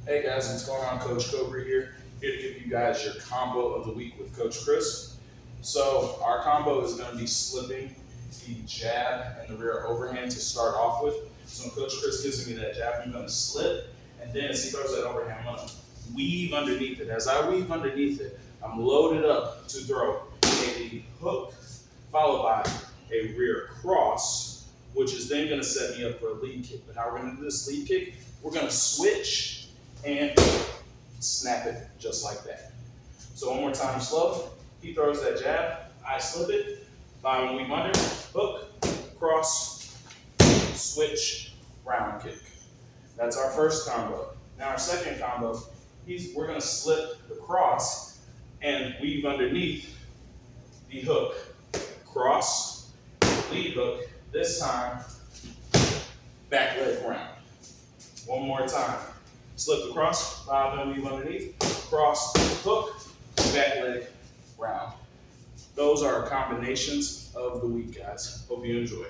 Hey guys, what's going on? Coach Cobra here to give you guys your combo of the week with Coach Chris. So our combo is going to be slipping the jab and the rear overhand to start off with. So when Coach Chris gives me that jab, I'm going to slip, and then as he throws that overhand, I'm going to weave underneath it. As I weave underneath it, I'm loaded up to throw a hook followed by a rear cross, which is then going to set me up for a lead kick. But how we're going to do this lead kick, we're going to switch and snap it just like that. So one more time slow. He throws that jab, I slip it, bottom weave under, hook, cross, switch, round kick. That's our first combo. Now our second combo, we're gonna slip the cross and weave underneath the hook. Cross, lead hook, this time, back leg round. One more time. Slip the cross, bob and weave underneath, cross, hook, back leg, round. Those are combinations of the week, guys. Hope you enjoy.